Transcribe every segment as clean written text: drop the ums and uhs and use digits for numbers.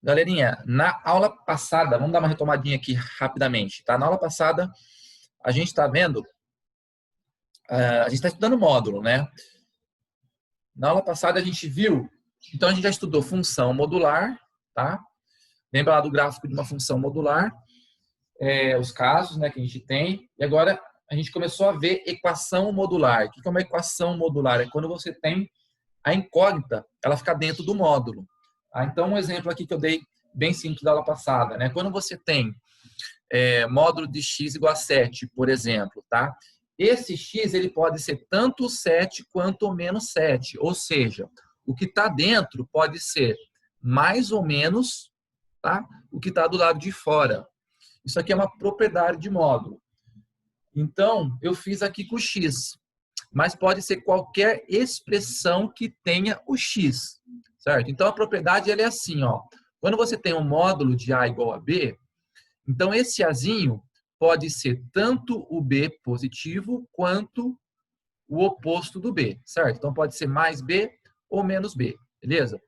Galerinha, na aula passada, vamos dar uma retomadinha aqui rapidamente, tá? Na aula passada, a gente está vendo, a gente está estudando módulo, né? Na aula passada, a gente viu, então a gente já estudou função modular, tá? Lembra lá do gráfico de uma função modular, os casos, né, que a gente tem, e agora a gente começou a ver equação modular. O que é uma equação modular? É quando você tem a incógnita, ela fica dentro do módulo. Tá? Então, um exemplo aqui que eu dei bem simples da aula passada, né? Quando você tem módulo de x igual a 7, por exemplo, tá? Esse x ele pode ser tanto 7 quanto menos 7, ou seja, o que está dentro pode ser mais ou menos, tá? O que está do lado de fora. Isso aqui é uma propriedade de módulo. Então, eu fiz aqui com o x, mas pode ser qualquer expressão que tenha o x, certo? Então, a propriedade ela é assim, ó. Quando você tem um módulo de A igual a B, então esse Azinho pode ser tanto o B positivo quanto o oposto do B, certo? Então, pode ser mais B ou menos B, beleza?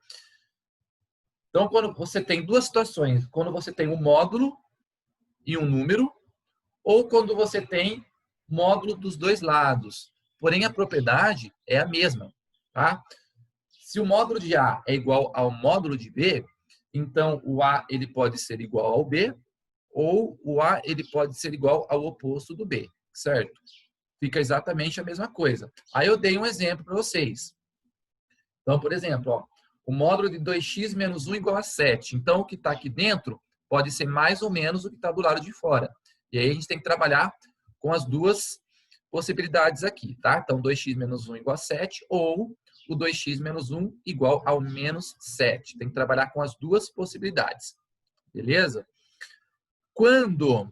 Então, quando você tem duas situações, quando você tem um módulo e um número, ou quando você tem módulo dos dois lados. Porém, a propriedade é a mesma, tá? Se o módulo de A é igual ao módulo de B, então o A ele pode ser igual ao B, ou o A ele pode ser igual ao oposto do B, certo? Fica exatamente a mesma coisa. Aí eu dei um exemplo para vocês. Então, por exemplo, ó, o módulo de 2x menos 1 igual a 7. Então, o que está aqui dentro pode ser mais ou menos o que está do lado de fora. E aí a gente tem que trabalhar com as duas possibilidades aqui, tá? Então, 2x menos 1 igual a 7 ou o 2x menos 1 igual ao menos 7. Tem que trabalhar com as duas possibilidades, beleza? Quando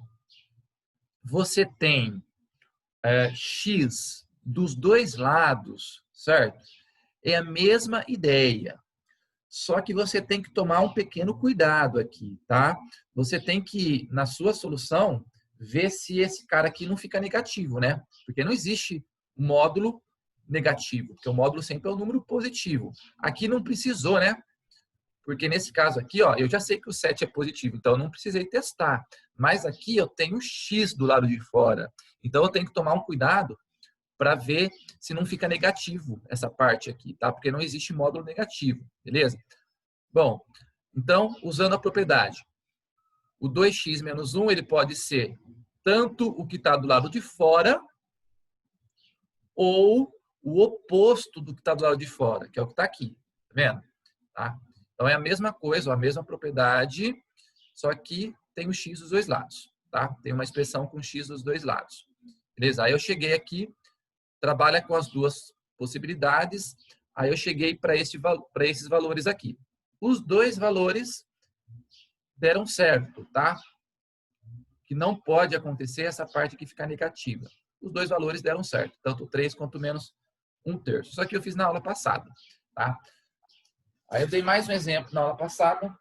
você tem x dos dois lados, certo? É a mesma ideia. Só que você tem que tomar um pequeno cuidado aqui, tá? Você tem que, na sua solução, ver se esse cara aqui não fica negativo, né? Porque não existe módulo negativo, porque o módulo sempre é um número positivo. Aqui não precisou, né? Porque nesse caso aqui, ó, eu já sei que o 7 é positivo, então eu não precisei testar. Mas aqui eu tenho x do lado de fora. Então eu tenho que tomar um cuidado para ver se não fica negativo essa parte aqui, tá? Porque não existe módulo negativo, beleza? Bom, então, usando a propriedade, o 2x menos 1 ele pode ser tanto o que está do lado de fora ou o oposto do que está do lado de fora, que é o que está aqui, tá vendo? Tá? Então, é a mesma coisa, a mesma propriedade, só que tem o x dos dois lados, tá? Tem uma expressão com x dos dois lados. Beleza? Aí eu cheguei aqui, trabalha com as duas possibilidades, aí eu cheguei para esses valores aqui. Os dois valores deram certo, tá? Que não pode acontecer essa parte que ficar negativa. Os dois valores deram certo, tanto 3 quanto menos 1/3. Isso aqui eu fiz na aula passada, tá? Aí eu dei mais um exemplo na aula passada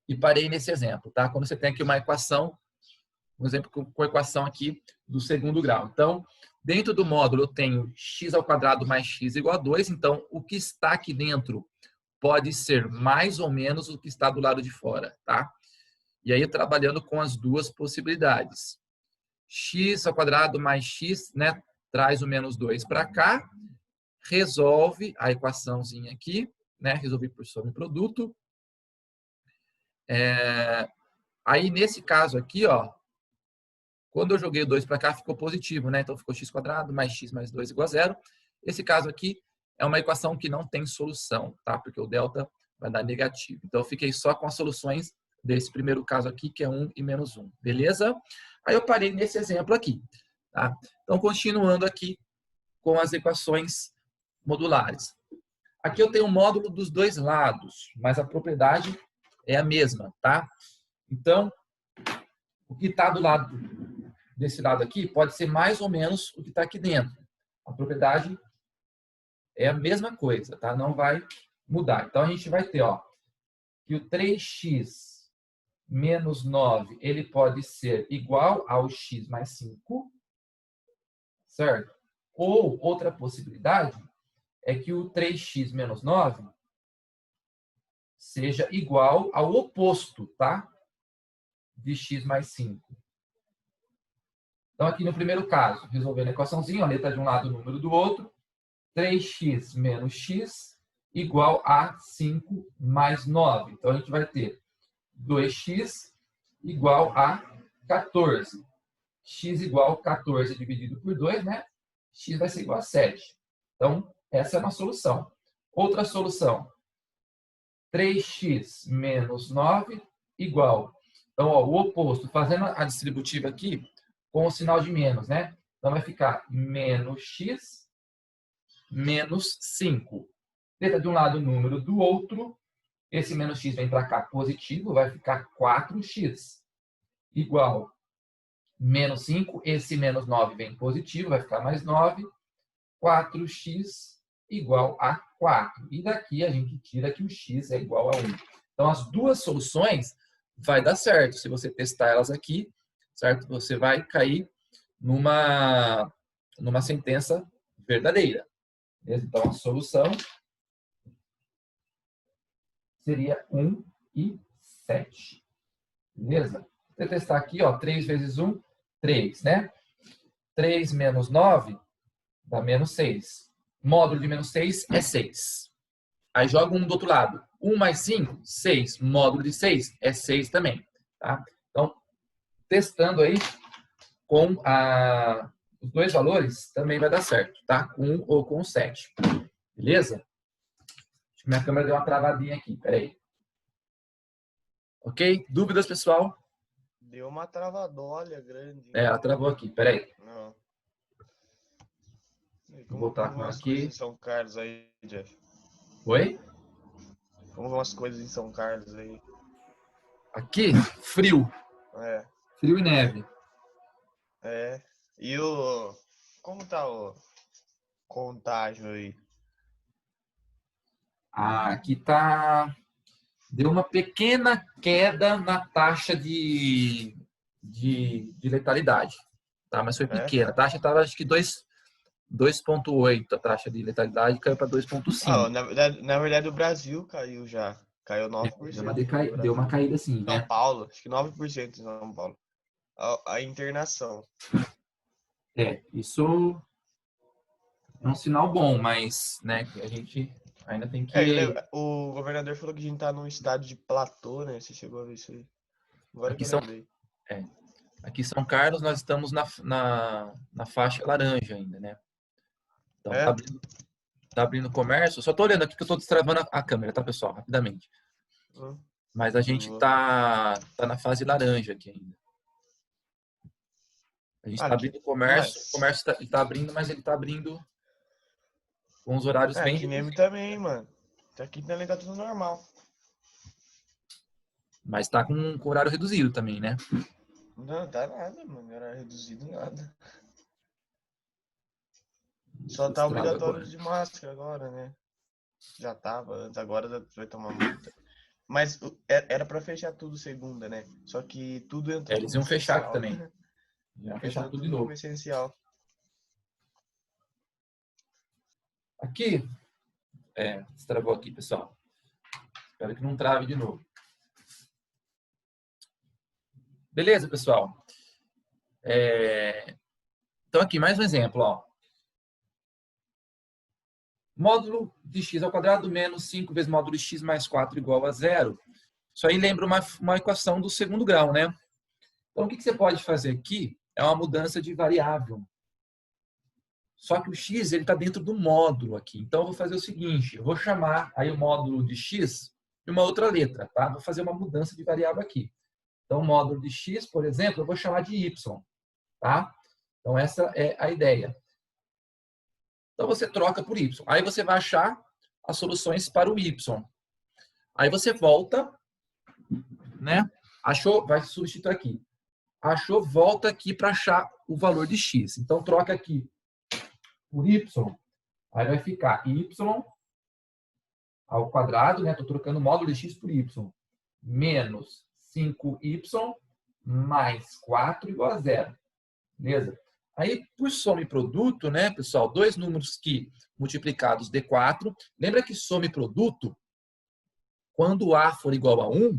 e parei nesse exemplo, tá? Quando você tem aqui uma equação, um exemplo com a equação aqui do segundo grau. Então, dentro do módulo eu tenho x ao quadrado mais x igual a 2, então o que está aqui dentro pode ser mais ou menos o que está do lado de fora, tá? E aí, trabalhando com as duas possibilidades. X ao quadrado mais x, né? Traz o menos 2 para cá. Resolve a equaçãozinha aqui, né? Resolvi por sobreproduto. Aí, nesse caso aqui, ó, quando eu joguei o 2 para cá, ficou positivo, né? Então, ficou x quadrado mais x mais 2 igual a 0. Esse caso aqui é uma equação que não tem solução, tá? Porque o delta vai dar negativo. Então, eu fiquei só com as soluções desse primeiro caso aqui, que é 1 e menos 1. Beleza? Aí eu parei nesse exemplo aqui. Tá? Então, continuando aqui com as equações modulares. Aqui eu tenho um módulo dos dois lados, mas a propriedade é a mesma. Tá? Então, o que está do lado desse lado aqui pode ser mais ou menos o que está aqui dentro. A propriedade é a mesma coisa, tá? Não vai mudar. Então, a gente vai ter, ó, que o 3x menos 9, ele pode ser igual ao x mais 5, certo? Ou, outra possibilidade, é que o 3x menos 9 seja igual ao oposto, tá? De x mais 5. Então, aqui no primeiro caso, resolvendo a equaçãozinha, a letra de um lado, o número do outro, 3x menos x igual a 5 mais 9. Então, a gente vai ter 2x igual a 14. X igual a 14 dividido por 2, né? X vai ser igual a 7. Então, essa é uma solução. Outra solução. 3x menos 9 igual. Então, ó, o oposto, fazendo a distributiva aqui com o sinal de menos, né? Então, vai ficar menos x menos 5. Letra de um lado, o número do outro. Esse menos x vem para cá positivo, vai ficar 4x igual menos 5. Esse menos 9 vem positivo, vai ficar mais 9. 4x igual a 4. E daqui a gente tira que o x é igual a 1. Então, as duas soluções vai dar certo. Se você testar elas aqui, certo? Você vai cair numa sentença verdadeira. Beleza? Então, a solução seria 1 e 7. Beleza? Vou testar aqui, ó, 3 vezes 1, 3, né? 3 menos 9 dá menos 6. Módulo de menos 6 é 6. Aí joga um do outro lado. 1 mais 5, 6. Módulo de 6 é 6 também. Tá? Então, testando aí com os dois valores, também vai dar certo. Tá? Com 1 ou com 7. Beleza? Acho que minha câmera deu uma travadinha aqui. Peraí. Ok? Dúvidas, pessoal? Deu uma travadolha grande. Ela travou aqui. Peraí. Não. Vou voltar com ela as coisas aqui. em São Carlos aí, Jeff? Oi? Como vão as coisas em São Carlos aí? Aqui, frio. É. Frio e neve. É. E como tá o contágio aí? Aqui tá... Deu uma pequena queda na taxa de letalidade. Tá? Mas foi pequena. A taxa estava, acho que 2,8 a taxa de letalidade, caiu para 2,5. Na verdade, o Brasil caiu já. Caiu 9%. Deu uma caída sim, São né? Paulo, acho que 9% em São Paulo. A internação. Isso é um sinal bom, mas né, a gente ainda tem que... O governador falou que a gente tá num estado de platô, né? Você chegou a ver isso aí? Agora que eu lembrei. Aqui em São Carlos, nós estamos na faixa laranja ainda, né? Então, tá abrindo comércio. Só tô olhando aqui que eu tô destravando a câmera, tá, pessoal? Rapidamente. Mas a gente tá na fase laranja aqui ainda. A gente tá abrindo comércio. O comércio tá abrindo, mas ele tá abrindo com os horários bem aqui mesmo também, mano. Aqui também tá tudo normal. Mas tá com horário reduzido também, né? Não, tá nada, mano. Era reduzido nada. Só tá obrigatório de máscara agora, né? Já tava antes, agora vai tomar multa. Mas era pra fechar tudo segunda, né? Só que tudo entrou Eles como iam fechar essencial. também. Iam fechar tudo de novo. Como essencial. Aqui, destravou aqui, pessoal. Espero que não trave de novo. Beleza, pessoal? Então, aqui, mais um exemplo, ó. Módulo de x ao quadrado menos 5 vezes módulo de x mais 4 igual a 0. Isso aí lembra uma equação do segundo grau, né? Então, o que você pode fazer aqui é uma mudança de variável. Só que o x está dentro do módulo aqui. Então, eu vou fazer o seguinte. Eu vou chamar aí o módulo de x de uma outra letra, tá? Vou fazer uma mudança de variável aqui. Então, o módulo de x, por exemplo, eu vou chamar de y, tá? Então, essa é a ideia. Então, você troca por y. Aí, você vai achar as soluções para o y. Aí, você volta, né? Achou, vai substituir aqui. Achou, volta aqui para achar o valor de x. Então, troca aqui por y. Aí, vai ficar y ao quadrado, né? Estou trocando o módulo de x por y. Menos 5y mais 4 igual a 0. Beleza? Aí, por soma e produto, né, pessoal? Dois números que multiplicados dê 4. Lembra que soma e produto, quando A for igual a 1,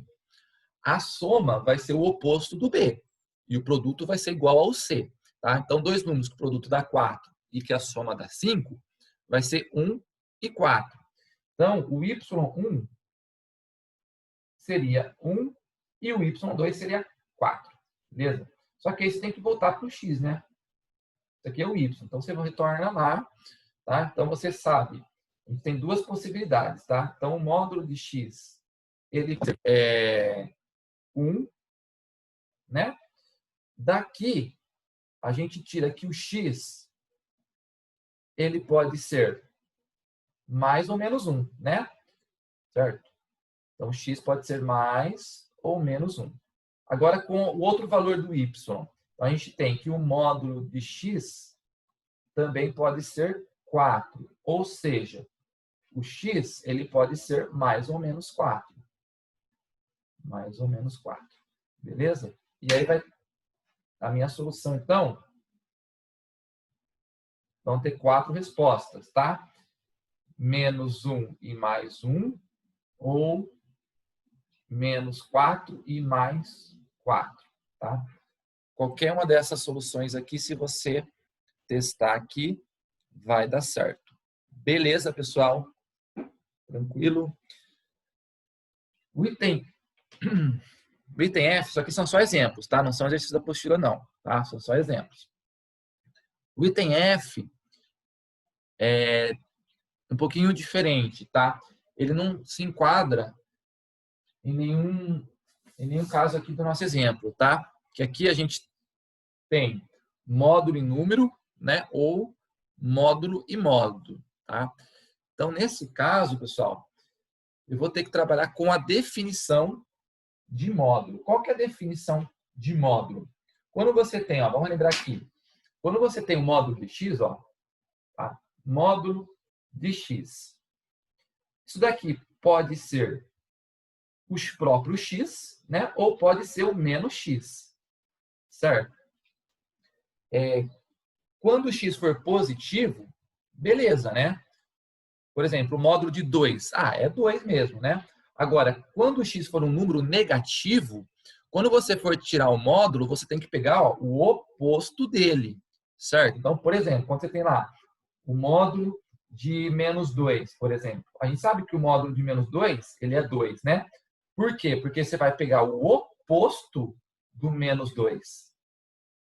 a soma vai ser o oposto do B. E o produto vai ser igual ao C. Tá? Então, dois números que o produto dá 4 e que a soma dá 5, vai ser 1 e 4. Então, o Y1 seria 1 e o Y2 seria 4. Beleza? Só que aí você tem que voltar para o X, né? Isso aqui é o Y. Então, você retorna lá. Tá? Então, você sabe. A gente tem duas possibilidades. Tá? Então, o módulo de X ele é 1. Né? Daqui, a gente tira que o X ele pode ser mais ou menos 1. Né? Certo? Então, x pode ser mais ou menos 1. Agora, com o outro valor do y, a gente tem que o módulo de x também pode ser 4. Ou seja, o x ele pode ser mais ou menos 4. Mais ou menos 4. Beleza? E aí vai a minha solução, então, vão ter 4 respostas, tá? Menos 1 e mais 1, ou menos 4 e mais 4, tá? Qualquer uma dessas soluções aqui, se você testar aqui, vai dar certo. Beleza, pessoal? Tranquilo? O item F, isso aqui são só exemplos, tá? Não são exercícios da apostila, não, tá? São só exemplos. O item F é um pouquinho diferente, tá? Ele não se enquadra em nenhum caso aqui do nosso exemplo, tá? Que aqui a gente tem módulo e número, né? Ou módulo e módulo, tá? Então, nesse caso, pessoal, eu vou ter que trabalhar com a definição de módulo. Qual que é a definição de módulo? Quando você tem, ó, vamos lembrar aqui, quando você tem o módulo de x, ó, tá? Módulo de x. Isso daqui pode ser os próprios x, né? Ou pode ser o menos x, certo? Quando o x for positivo, beleza, né? Por exemplo, o módulo de 2. Ah, é 2 mesmo, né? Agora, quando o x for um número negativo, quando você for tirar o módulo, você tem que pegar, ó, o oposto dele, certo? Então, por exemplo, quando você tem lá o módulo de menos 2, por exemplo. A gente sabe que o módulo de menos 2, ele é 2, né? Por quê? Porque você vai pegar o oposto do menos 2,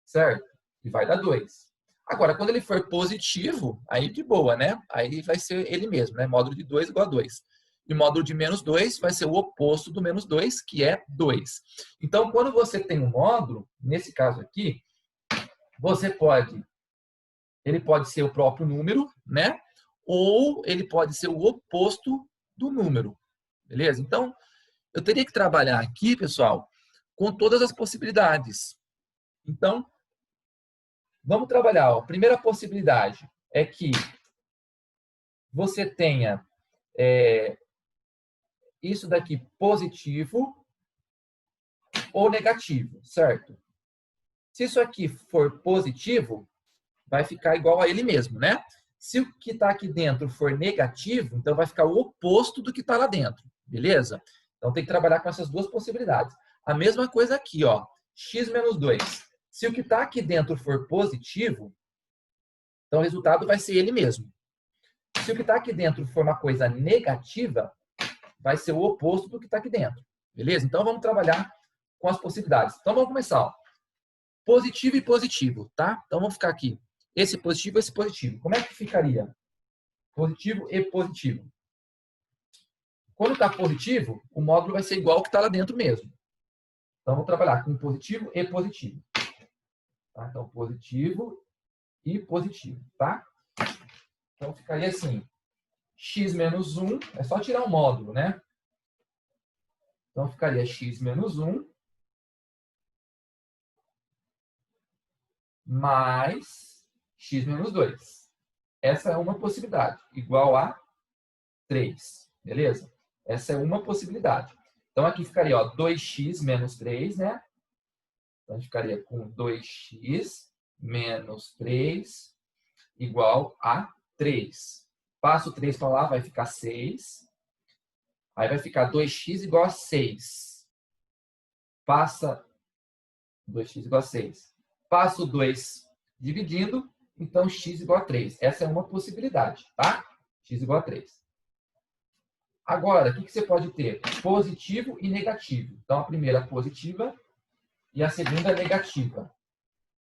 certo? E vai dar 2. Agora, quando ele for positivo, aí de boa, né? Aí vai ser ele mesmo, né? Módulo de 2 igual a 2. E módulo de menos 2 vai ser o oposto do menos 2, que é 2. Então, quando você tem um módulo, nesse caso aqui, ele pode ser o próprio número, né? Ou ele pode ser o oposto do número. Beleza? Então, eu teria que trabalhar aqui, pessoal, com todas as possibilidades. Então, vamos trabalhar. Ó. A primeira possibilidade é que você tenha isso daqui positivo ou negativo, certo? Se isso aqui for positivo, vai ficar igual a ele mesmo, né? Se o que está aqui dentro for negativo, então vai ficar o oposto do que está lá dentro, beleza? Então tem que trabalhar com essas duas possibilidades. A mesma coisa aqui, ó, x menos 2. Se o que está aqui dentro for positivo, então o resultado vai ser ele mesmo. Se o que está aqui dentro for uma coisa negativa, vai ser o oposto do que está aqui dentro, beleza? Então vamos trabalhar com as possibilidades. Então vamos começar, ó. Positivo e positivo, tá? Então vamos ficar aqui. Esse positivo e esse positivo. Como é que ficaria? Positivo e positivo. Quando está positivo, o módulo vai ser igual ao que está lá dentro mesmo. Então, vamos trabalhar com positivo e positivo. Tá? Então, positivo e positivo, tá? Então, ficaria assim. X menos 1, é só tirar o módulo, né? Então, ficaria x menos 1 mais x menos 2. Essa é uma possibilidade, igual a 3, beleza? Essa é uma possibilidade. Então, aqui ficaria, ó, 2x menos 3, né? Então, a gente ficaria com 2x menos 3 igual a 3. Passo 3 para lá, vai ficar 6. Aí vai ficar 2x igual a 6. Passa 2x igual a 6. Passa o 2 dividindo, então x igual a 3. Essa é uma possibilidade, tá? X igual a 3. Agora, o que você pode ter? Positivo e negativo. Então, a primeira é positiva e a segunda é negativa.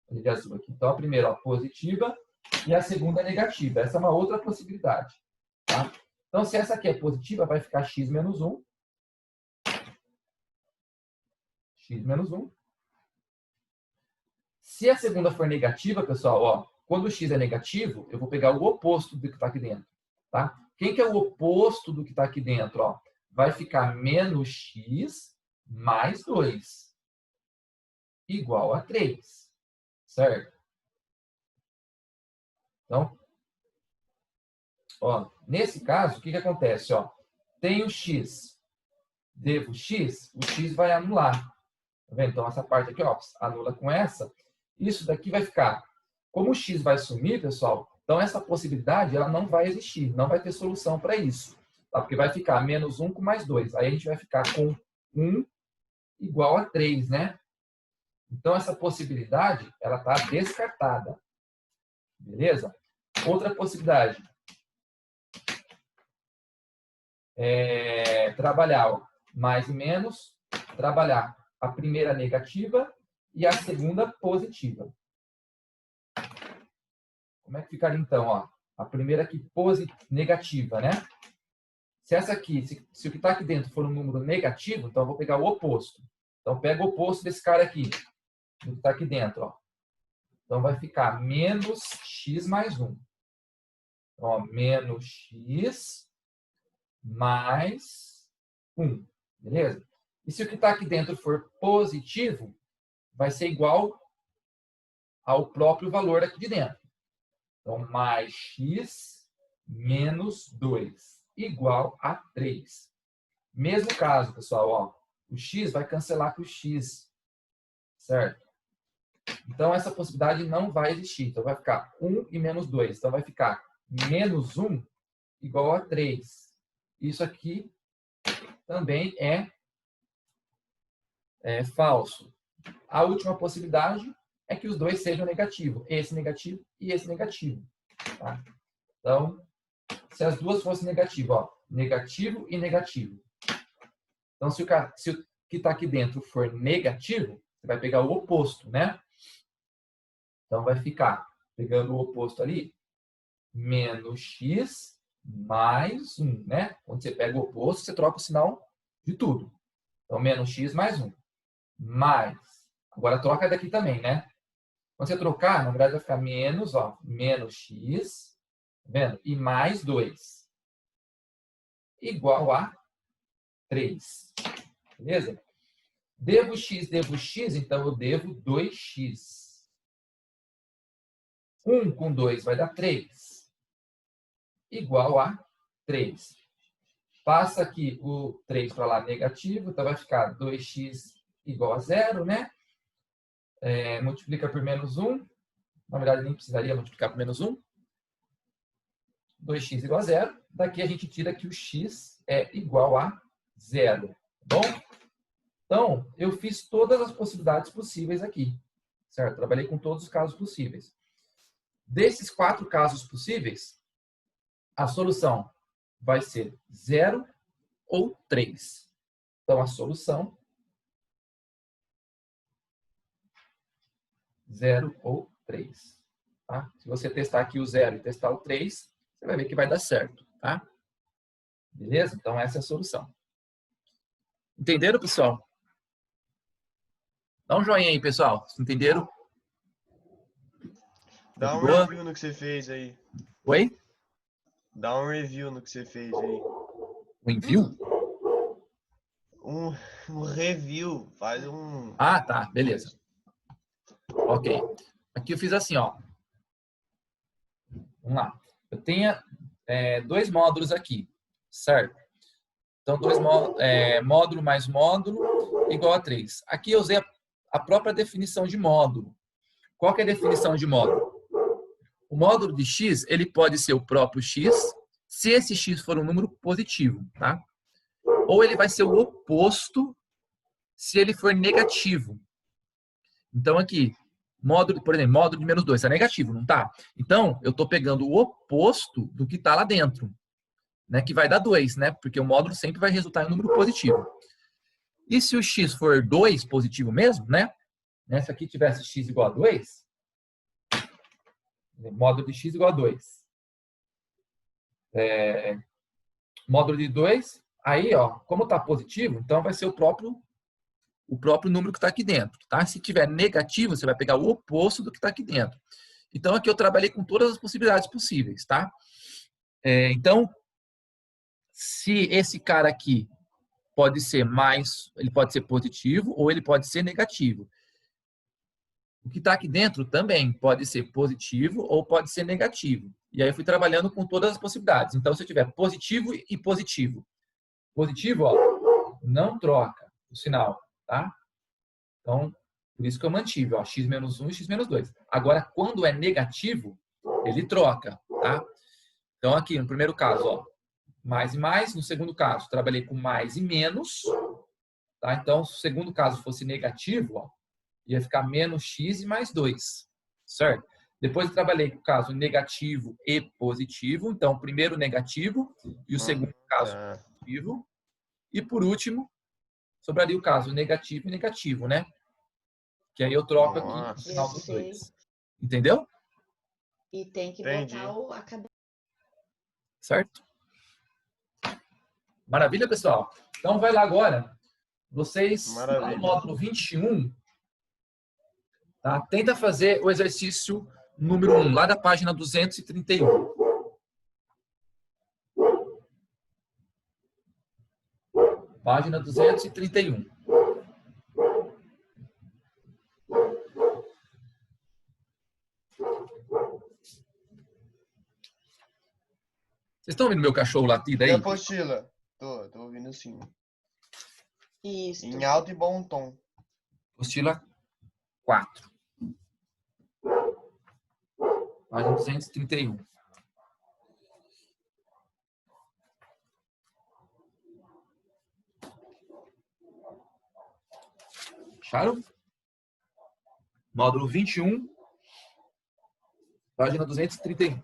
Vou de azul aqui. Então, a primeira é positiva e a segunda é negativa. Essa é uma outra possibilidade. Tá? Então, se essa aqui é positiva, vai ficar x menos 1. X menos 1. Se a segunda for negativa, pessoal, ó, quando o x é negativo, eu vou pegar o oposto do que está aqui dentro. Tá? Quem que é o oposto do que está aqui dentro? Ó? Vai ficar menos x mais 2 igual a 3. Certo? Então, ó, nesse caso, o que acontece? Ó? Tem o x, devo x, o x vai anular. Tá vendo? Então, essa parte aqui, ó, anula com essa. Isso daqui vai ficar. Como o x vai sumir, pessoal, então essa possibilidade ela não vai existir, não vai ter solução para isso. Tá? Porque vai ficar menos 1 com mais 2. Aí a gente vai ficar com 1 igual a 3, né? Então, essa possibilidade, ela está descartada. Beleza? Outra possibilidade. Trabalhar ó, mais e menos, trabalhar a primeira negativa e a segunda positiva. Como é que ficaria então? Ó? A primeira aqui negativa, né? Se essa aqui, se o que está aqui dentro for um número negativo, então eu vou pegar o oposto. Então pega o oposto desse cara aqui, do que está aqui dentro. Ó. Então vai ficar menos x mais 1. Ó, menos x mais 1. Beleza? E se o que está aqui dentro for positivo, vai ser igual ao próprio valor aqui de dentro. Então, mais x menos 2 igual a 3. Mesmo caso, pessoal, ó, o x vai cancelar com o x. Certo? Então, essa possibilidade não vai existir. Então, vai ficar 1 e menos 2. Então, vai ficar menos 1 igual a 3. Isso aqui também é falso. A última possibilidade é que os dois sejam negativos. Esse negativo e esse negativo. Tá? Então, se as duas fossem negativas, ó, negativo e negativo. Então, se o que está aqui dentro for negativo, você vai pegar o oposto, né? Então, vai ficar, pegando o oposto ali, menos x mais 1, né? Quando você pega o oposto, você troca o sinal de tudo. Então, menos x mais 1. Mais. Agora, troca daqui também, né? Quando você trocar, na verdade, vai ficar menos, ó, menos x, tá vendo? E mais 2. Igual a 3. Beleza? Devo x, então eu devo 2x. 1 com 2 vai dar 3. Igual a 3. Passa aqui o 3 para lá negativo, então vai ficar 2x igual a 0, né? Multiplica por menos 1. Na verdade, nem precisaria multiplicar por menos 1. 2x igual a 0. Daqui a gente tira que o x é igual a 0. Tá bom? Então, eu fiz todas as possibilidades possíveis aqui. Certo? Trabalhei com todos os casos possíveis. Desses 4 casos possíveis, a solução vai ser 0 ou 3. Então, a solução 0 ou 3. Tá? Se você testar aqui o 0 e testar o 3, você vai ver que vai dar certo. Tá? Beleza? Então, essa é a solução. Entenderam, pessoal? Dá um joinha aí, pessoal. Entenderam? Dá um review no que você fez aí. Oi? Dá um review no que você fez aí. Um envio? Um review. Faz um... Ah, tá. Beleza. Ok. Aqui eu fiz assim, ó. Vamos lá. Eu tenho 2 módulos aqui, certo? Então, módulo mais módulo igual a 3. Aqui eu usei a própria definição de módulo. Qual que é a definição de módulo? O módulo de x, ele pode ser o próprio x, se esse x for um número positivo, tá? ou ele vai ser o oposto se ele for negativo. Então, aqui, módulo, por exemplo, módulo de menos 2 está negativo, não está? Então, eu estou pegando o oposto do que está lá dentro, né? Que vai dar 2, né? Porque o módulo sempre vai resultar em um número positivo. E se o x for 2 positivo mesmo, né? Se aqui tivesse x igual a 2, módulo de x igual a 2. Módulo de 2, aí, ó, como está positivo, então vai ser o próprio número que está aqui dentro, tá? Se tiver negativo, você vai pegar o oposto do que está aqui dentro. Então, aqui eu trabalhei com todas as possibilidades possíveis, tá? Então, se esse cara aqui pode ser ele pode ser positivo ou ele pode ser negativo. O que está aqui dentro também pode ser positivo ou pode ser negativo. E aí eu fui trabalhando com todas as possibilidades. Então, se eu tiver positivo e positivo. Positivo, ó, não troca o sinal, tá? Então, por isso que eu mantive, ó, x menos 1 e x menos 2. Agora, quando é negativo, ele troca, tá? Então, aqui, no primeiro caso, ó, mais e mais. No segundo caso, trabalhei com mais e menos, tá? Então, se o segundo caso fosse negativo, ó, ia ficar menos x e mais 2, certo? Depois eu trabalhei com o caso negativo e positivo. Então, o primeiro negativo e o segundo caso positivo. E, por último, sobraria o caso negativo e negativo, né? Que aí eu troco aqui no final dos dois. Entendeu? E tem que botar a cabeça. Certo? Maravilha, pessoal? Então, vai lá agora. Vocês, lá no módulo 21, tá? Tenta fazer o exercício número 1, lá da página 231. Página 231. Vocês estão ouvindo meu cachorro latir aí? E a apostila? Tô ouvindo sim. Isso. Em alto e bom tom. Apostila 4. Página 231. Acharam? Módulo 21, página 231.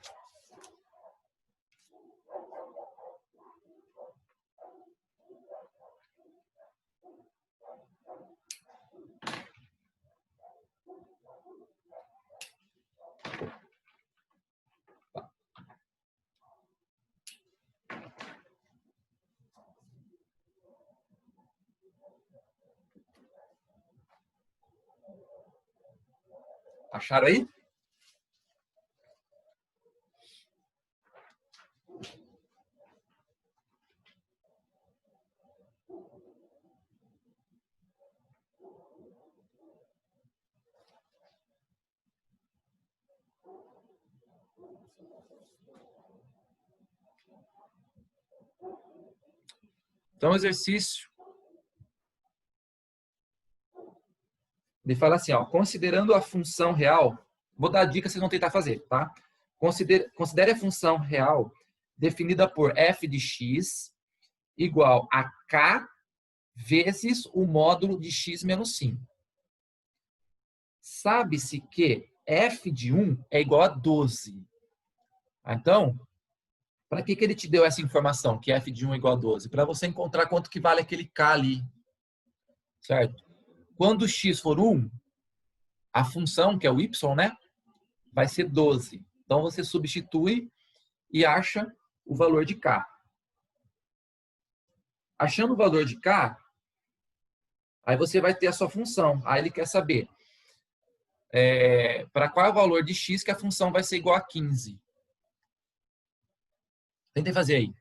Acharam aí? Então, o exercício. Ele fala assim, ó, considerando a função real, vou dar a dica, vocês vão tentar fazer, tá? Considere a função real definida por f de x igual a k vezes o módulo de x menos 5. Sabe-se que f de 1 é igual a 12. Então, para que ele te deu essa informação, que f de 1 é igual a 12? Para você encontrar quanto que vale aquele k ali, certo? Quando x for 1, a função, que é o y, né, vai ser 12. Então, você substitui e acha o valor de k. Achando o valor de k, aí você vai ter a sua função. Aí ele quer saber para qual é o valor de x que a função vai ser igual a 15. Tentem fazer aí.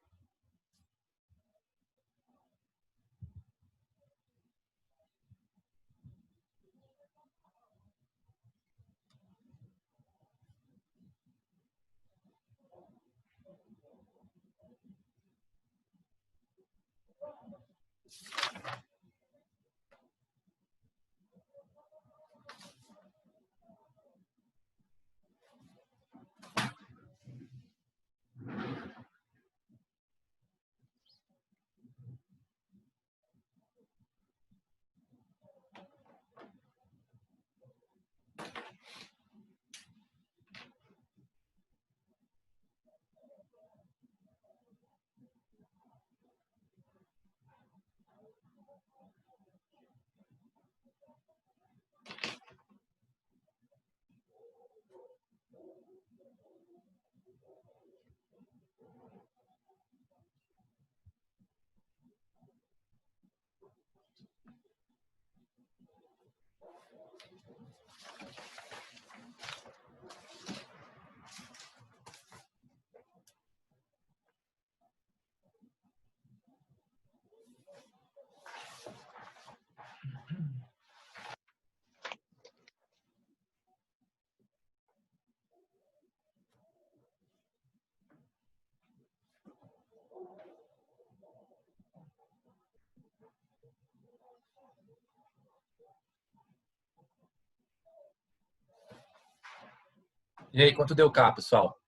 E aí, quanto deu K, pessoal?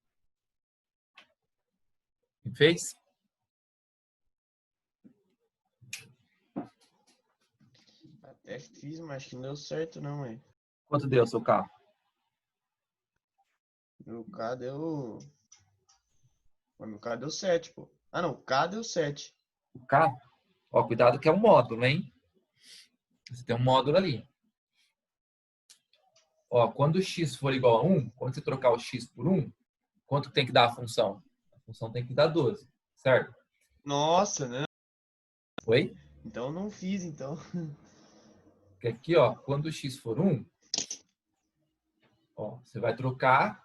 Quem fez? Até fiz, mas acho que não deu certo não, hein? Quanto deu seu K? Meu K deu... Mas meu K deu 7, pô. Ah, não. O K deu 7. O K? Ó, cuidado que é um módulo, hein? Você tem um módulo ali. Ó, quando o x for igual a 1, quando você trocar o x por 1, quanto tem que dar a função? A função tem que dar 12, certo? Nossa, né? Oi? Então eu não fiz, então. Porque aqui, ó, quando o x for 1, ó, você vai trocar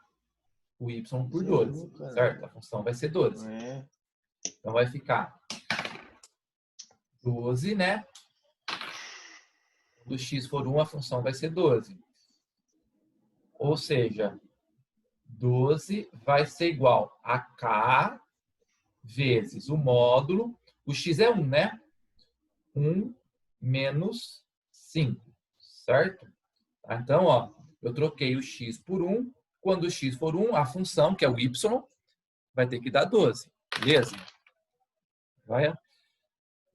o y por 12, certo? A função vai ser 12. É. Então vai ficar 12, né? Quando o x for 1, a função vai ser 12. Ou seja, 12 vai ser igual a k vezes o módulo. O x é 1, né? 1 menos 5, certo? Então, ó, eu troquei o x por 1. Quando o x for 1, a função, que é o y, vai ter que dar 12. Beleza? Vai.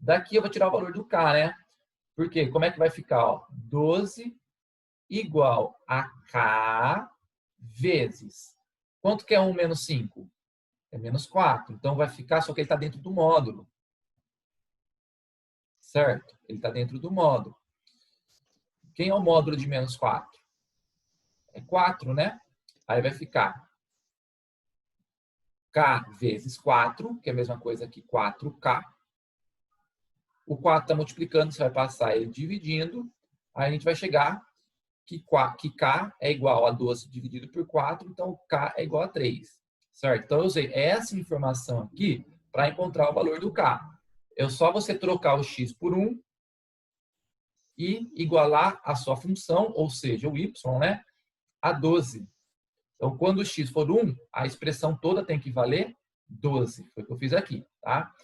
Daqui eu vou tirar o valor do k, né? Porque como é que vai ficar? Ó? 12 igual a k vezes. Quanto que é 1 menos 5? É menos 4. Então vai ficar, só que ele está dentro do módulo. Certo? Ele está dentro do módulo. Quem é o módulo de menos 4? É 4, né? Aí vai ficar k vezes 4, que é a mesma coisa que 4k. O 4 está multiplicando, você vai passar ele dividindo. Aí a gente vai chegar que k é igual a 12 dividido por 4, então k é igual a 3. Certo? Então eu usei essa informação aqui para encontrar o valor do k. É só você trocar o x por 1 e igualar a sua função, ou seja, o y, né, a 12. Então, quando o x for 1, a expressão toda tem que valer 12. Foi o que eu fiz aqui, tá?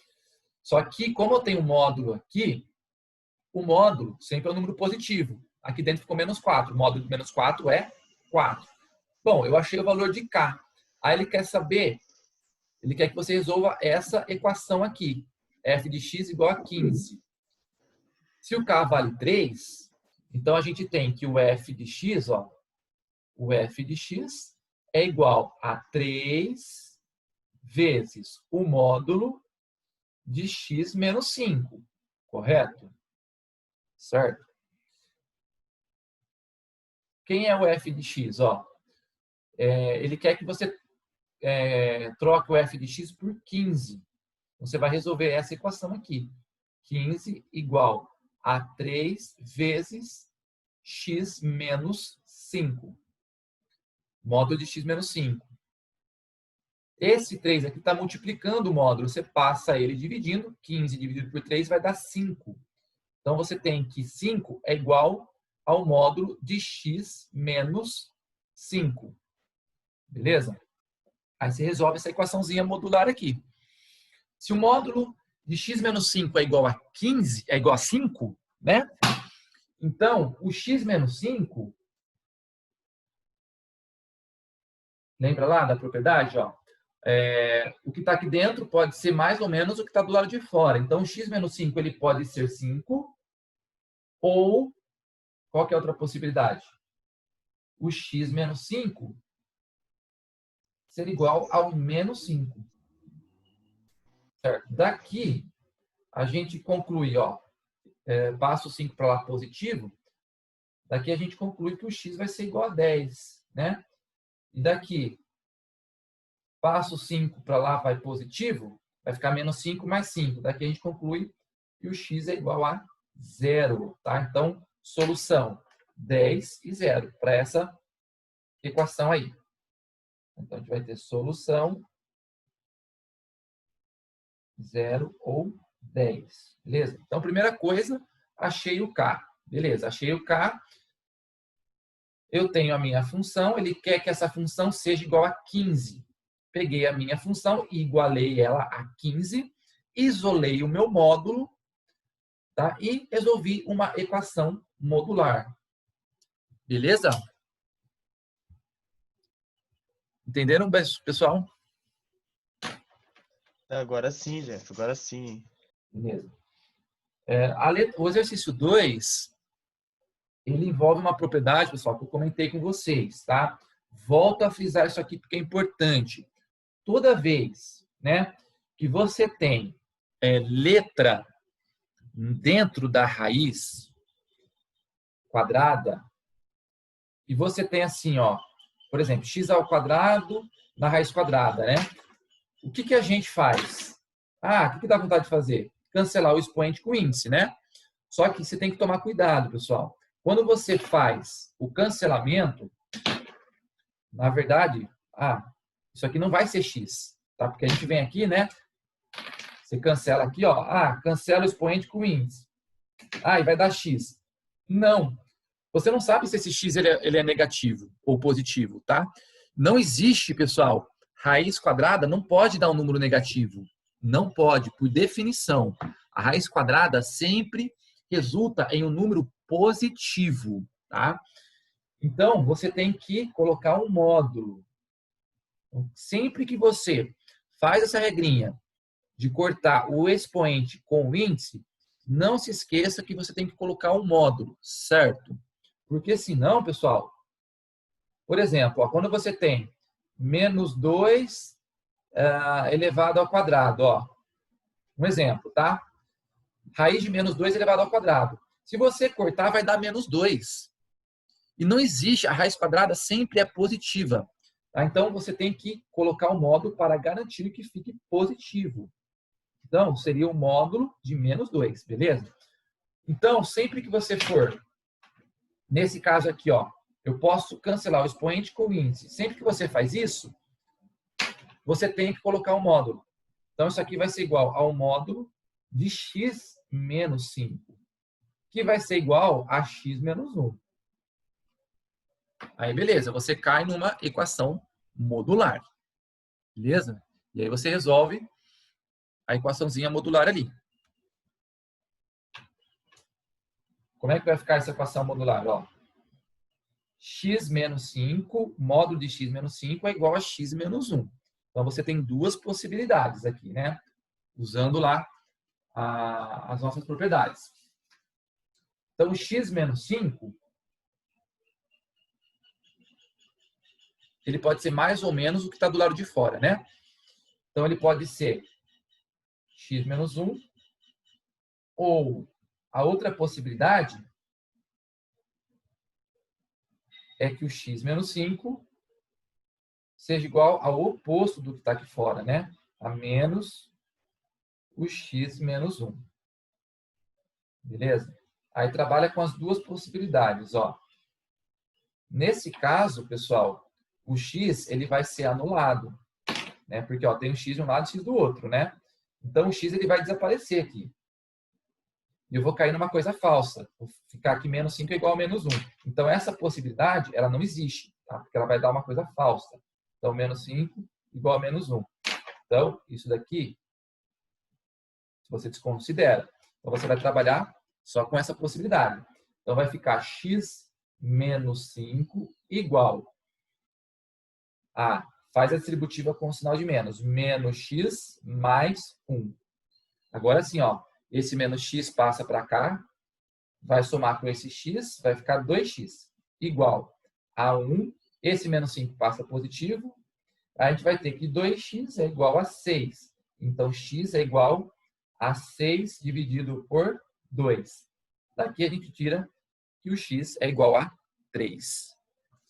Só que, como eu tenho um módulo aqui, o módulo sempre é um número positivo. Aqui dentro ficou menos 4. O módulo de menos 4 é 4. Bom, eu achei o valor de k. Aí ele quer saber, ele quer que você resolva essa equação aqui. F de x igual a 15. Se o k vale 3, então a gente tem que o f de x, ó, o f de x é igual a 3 vezes o módulo de x menos 5, correto? Certo? Quem é o f de x? Ó, ele quer que você troque o f de x por 15. Você vai resolver essa equação aqui. 15 igual a 3 vezes x menos 5. Módulo de x menos 5. Esse 3 aqui está multiplicando o módulo. Você passa ele dividindo. 15 dividido por 3 vai dar 5. Então, você tem que 5 é igual ao módulo de x menos 5. Beleza? Aí você resolve essa equaçãozinha modular aqui. Se o módulo de x menos 5 é igual a 15, é igual a 5, né? Então, o x menos 5, lembra lá da propriedade? Ó? O que está aqui dentro pode ser mais ou menos o que está do lado de fora. Então, o x menos 5 ele pode ser 5, ou qual que é a outra possibilidade? O x menos 5 ser igual ao menos 5. Certo? Daqui, a gente conclui, ó, passa o 5 para lá positivo, daqui a gente conclui que o x vai ser igual a 10, né? E daqui, passo 5 para lá, vai positivo, vai ficar menos 5 mais 5. Daqui a gente conclui que o x é igual a 0. Tá? Então, solução 10 e 0 para essa equação aí. Então, a gente vai ter solução 0 ou 10. Beleza? Então, primeira coisa, achei o k. Beleza, achei o k. Eu tenho a minha função, ele quer que essa função seja igual a 15. Peguei a minha função e igualei ela a 15, isolei o meu módulo, tá? E resolvi uma equação modular. Beleza? Entenderam, pessoal? Agora sim, Jeff. Agora sim. Beleza. O exercício 2, ele envolve uma propriedade, pessoal, que eu comentei com vocês, tá? Volto a frisar isso aqui porque é importante. Toda vez, né, que você tem letra dentro da raiz quadrada, e você tem assim, ó, por exemplo, x ao quadrado na raiz quadrada, né? O que a gente faz? O que dá vontade de fazer? Cancelar o expoente com o índice, né? Só que você tem que tomar cuidado, pessoal. Quando você faz o cancelamento, na verdade, isso aqui não vai ser x, tá? Porque a gente vem aqui, né? Você cancela aqui, ó. Cancela o expoente com o índice. E vai dar x. Não. Você não sabe se esse x ele é negativo ou positivo, tá? Não existe, pessoal, raiz quadrada não pode dar um número negativo. Não pode, por definição. A raiz quadrada sempre resulta em um número positivo, tá? Então, você tem que colocar um módulo. Então, sempre que você faz essa regrinha de cortar o expoente com o índice, não se esqueça que você tem que colocar um módulo, certo? Porque senão, pessoal, por exemplo, ó, quando você tem menos 2 elevado ao quadrado, ó, um exemplo, tá? Raiz de menos 2 elevado ao quadrado. Se você cortar, vai dar menos 2. E não existe, a raiz quadrada sempre é positiva. Tá? Então, você tem que colocar um módulo para garantir que fique positivo. Então, seria um módulo de menos 2, beleza? Então, sempre que você for, nesse caso aqui, ó, eu posso cancelar o expoente com o índice. Sempre que você faz isso, você tem que colocar um módulo. Então, isso aqui vai ser igual ao módulo de x menos 5, que vai ser igual a x menos 1. Aí, beleza, você cai numa equação modular. Beleza? E aí você resolve a equaçãozinha modular ali. Como é que vai ficar essa equação modular? Ó, x menos 5, módulo de x menos 5 é igual a x menos 1. Então, você tem duas possibilidades aqui, né? Usando lá as nossas propriedades. Então, x menos 5, ele pode ser mais ou menos o que está do lado de fora, né? Então, ele pode ser x menos 1, ou a outra possibilidade é que o x menos 5 seja igual ao oposto do que está aqui fora, né? A menos o x menos 1. Beleza? Aí trabalha com as duas possibilidades, ó. Nesse caso, pessoal, o x ele vai ser anulado, né? Porque ó, tem um x de um lado e x do outro, né? Então o x ele vai desaparecer aqui. E eu vou cair numa coisa falsa. Vou ficar aqui menos 5 é igual a menos 1. Então essa possibilidade, ela não existe, tá? Porque ela vai dar uma coisa falsa. Então menos 5 igual a menos 1. Então isso daqui você desconsidera. Então você vai trabalhar só com essa possibilidade. Então vai ficar x menos 5 igual a, faz a distributiva com o sinal de menos, menos x mais 1. Agora sim, ó, esse menos x passa para cá, vai somar com esse x, vai ficar 2x, igual a 1. Esse menos 5 passa positivo, a gente vai ter que 2x é igual a 6. Então, x é igual a 6 dividido por 2. Daqui a gente tira que o x é igual a 3.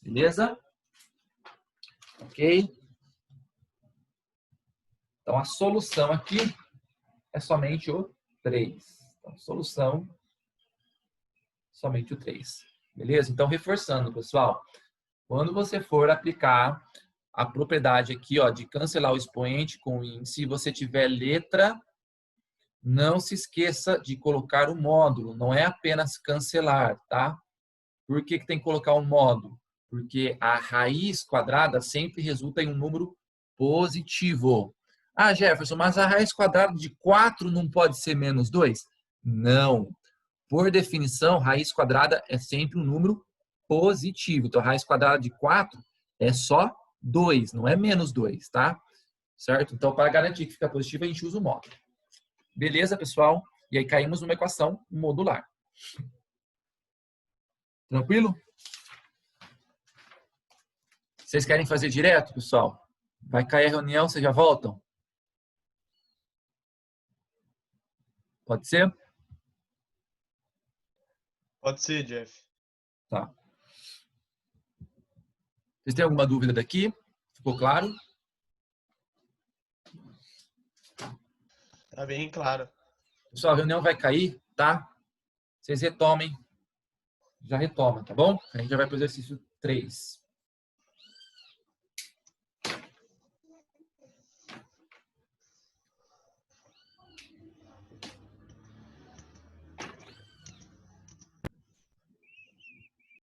Beleza? Ok? Então, a solução aqui é somente o 3. Então, solução, somente o 3. Beleza? Então, reforçando, pessoal, quando você for aplicar a propriedade aqui, ó, de cancelar o expoente com o índice, se você tiver letra, não se esqueça de colocar o módulo, não é apenas cancelar, tá? Por que tem que colocar um módulo? Porque a raiz quadrada sempre resulta em um número positivo. Ah, Jefferson, mas a raiz quadrada de 4 não pode ser menos 2? Não. Por definição, raiz quadrada é sempre um número positivo. Então, a raiz quadrada de 4 é só 2, não é menos 2, tá? Certo? Então, para garantir que fica positivo, a gente usa o módulo. Beleza, pessoal? E aí caímos numa equação modular. Tranquilo? Vocês querem fazer direto, pessoal? Vai cair a reunião, vocês já voltam? Pode ser? Pode ser, Jeff. Tá. Vocês têm alguma dúvida daqui? Ficou claro? Tá bem claro. Pessoal, a reunião vai cair, tá? Vocês retomem. Já retoma, tá bom? A gente já vai para o exercício 3.